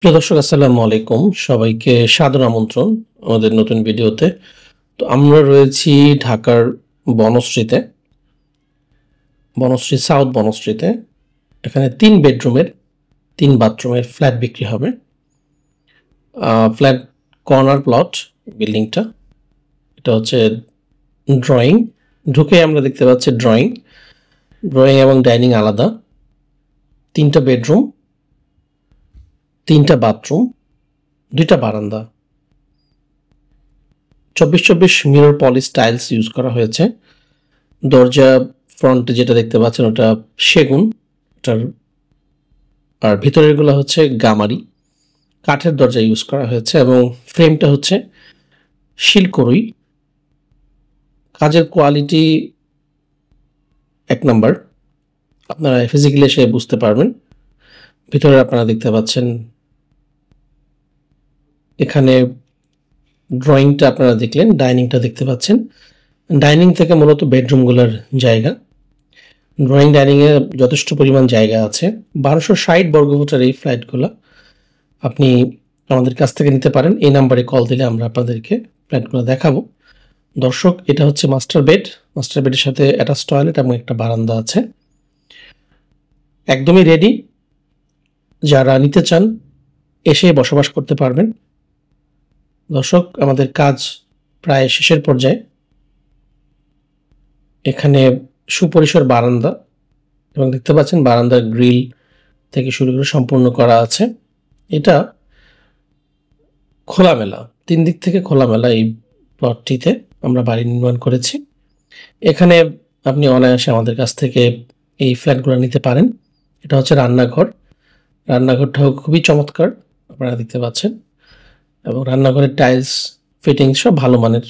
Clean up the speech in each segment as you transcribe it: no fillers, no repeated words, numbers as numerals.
প্রিয় দর্শক আসসালামু আলাইকুম, সবাইকে সাদর আমন্ত্রণ আমাদের নতুন ভিডিওতে। তো আমরা রয়েছি ঢাকার বনশ্রীতে, সাউথ বনশ্রীতে। এখানে 3 বেডরুমের 3 বাথরুমের ফ্ল্যাট বিক্রি হবে। ফ্ল্যাট কর্নার প্লট বিল্ডিংটা। এটা হচ্ছে ড্রয়িং। ঢুকে আমরা দেখতে পাচ্ছি ড্রয়িং এবং ডাইনিং আলাদা। 3টা বেডরুম, 3টা বাথরুম, 2টা বারান্দা। 24x24 mirror polish tiles use করা হয়েছে। দরজা ফ্রন্টে যেটা দেখতে পাচ্ছেন ওটা সেগুন, আর ভিতরের গুলো হচ্ছে গামারি কাঠের দরজা ইউজ করা হয়েছে এবং ফ্রেমটা হচ্ছে শিলকড়ুই। কাজের কোয়ালিটি 1 নাম্বার, আপনারা ফিজিক্যালি এসে বুঝতে পারবেন। ভিতরে আপনারা দেখতে পাচ্ছেন, এখানে ড্রয়িংটা আপনারা দেখলেন, ডাইনিংটা দেখতে পাচ্ছেন। ডাইনিং থেকে মূলত বেডরুমগুলোর জায়গা। ড্রয়িং ডাইনিংয়ে যথেষ্ট পরিমাণ জায়গা আছে। 1260 বর্গফুটের এই ফ্ল্যাটগুলো আপনি আমাদের কাছ থেকে নিতে পারেন। এই নাম্বারে কল দিলে আমরা আপনাদেরকে ফ্ল্যাটগুলো দেখাবো। দর্শক, এটা হচ্ছে মাস্টার বেড। মাস্টার বেডের সাথে অ্যাটাচ টয়লেট এবং একটা বারান্দা আছে। একদমই রেডি। যারা নিতে চান এসে বসবাস করতে পারবেন। দর্শক, আমাদের কাজ প্রায় শেষের পর্যায়ে। এখানে সুপরিসর বারান্দা এবং দেখতে পাচ্ছেন বারান্দার গ্রিল থেকে শুরু করে সম্পূর্ণ করা আছে। এটা খোলামেলা, 3 দিক থেকে খোলামেলা। এই প্লটটিতে আমরা বাড়ি নির্মাণ করেছি। এখানে আপনি অনায়াসে আমাদের কাছ থেকে এই ফ্ল্যাটগুলো নিতে পারেন। এটা হচ্ছে রান্নাঘর। রান্নাঘরটাও খুবই চমৎকার, আপনারা দেখতে পাচ্ছেন, এবং রান্নাঘরের টাইলস ফিটিংস সব ভালো মানের।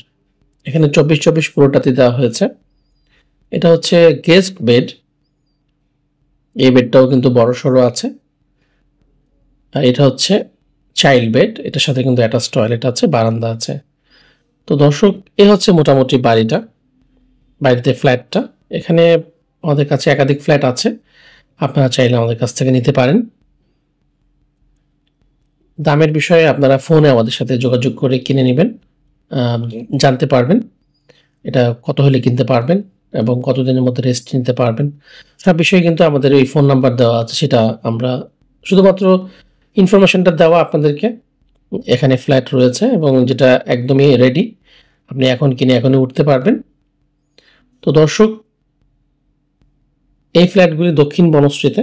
এখানে 24x24 পুরোটাতে দেওয়া হয়েছে। এটা হচ্ছে গেস্ট বেড। এই বেডটাও কিন্তু বড় সড়ো আছে। আর এটা হচ্ছে চাইল্ড বেড। এটার সাথে কিন্তু অ্যাটাচ টয়লেট আছে, বারান্দা আছে। তো দর্শক, এ হচ্ছে মোটামুটি বাড়িতে ফ্ল্যাটটা। এখানে আমাদের কাছে একাধিক ফ্ল্যাট আছে, আপনারা চাইলে আমাদের কাছ থেকে নিতে পারেন। দামের বিষয়ে আপনারা ফোনে আমাদের সাথে যোগাযোগ করে কিনে নেবেন, জানতে পারবেন এটা কত হলে কিনতে পারবেন এবং কতদিনের মধ্যে রেস্ট নিতে পারবেন। সব বিষয়ে কিন্তু আমাদের এই ফোন নাম্বার দেওয়া আছে, সেটা আমরা শুধুমাত্র ইনফরমেশনটা দেওয়া আপনাদেরকে। এখানে ফ্ল্যাট রয়েছে এবং যেটা একদমই রেডি, আপনি এখন কিনে এখনই উঠতে পারবেন। তো দর্শক, এই ফ্ল্যাটগুলি দক্ষিণ বনশ্রীতে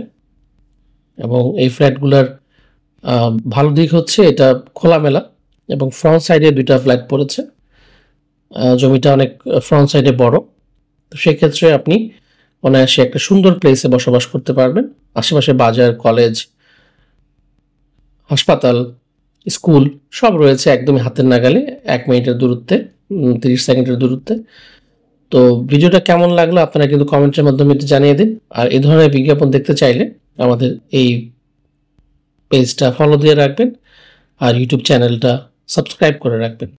এবং এই ফ্ল্যাটগুলোর ভালো দিক হচ্ছে এটা খোলামেলা এবং ফ্রন্ট সাইডে 2টা ফ্ল্যাট পড়েছে। জমিটা অনেক ফ্রন্ট সাইডে বড়। তো সেক্ষেত্রে আপনি অনায়াসে একটা সুন্দর প্লেসে বসবাস করতে পারবেন। আশেপাশে বাজার, কলেজ, হাসপাতাল, স্কুল সব রয়েছে একদমই হাতের নাগালে, 1 মিনিটের দূরত্বে, 30 সেকেন্ডের দূরত্বে। তো ভিডিওটা কেমন লাগলো আপনারা কিন্তু কমেন্টের মাধ্যমে জানিয়ে দিন। আর এই ধরনের বিজ্ঞাপন দেখতে চাইলে আমাদের এই পেজটা ফলো দিয়ে রাখবেন আর ইউটিউব চ্যানেলটা সাবস্ক্রাইব করে রাখবেন।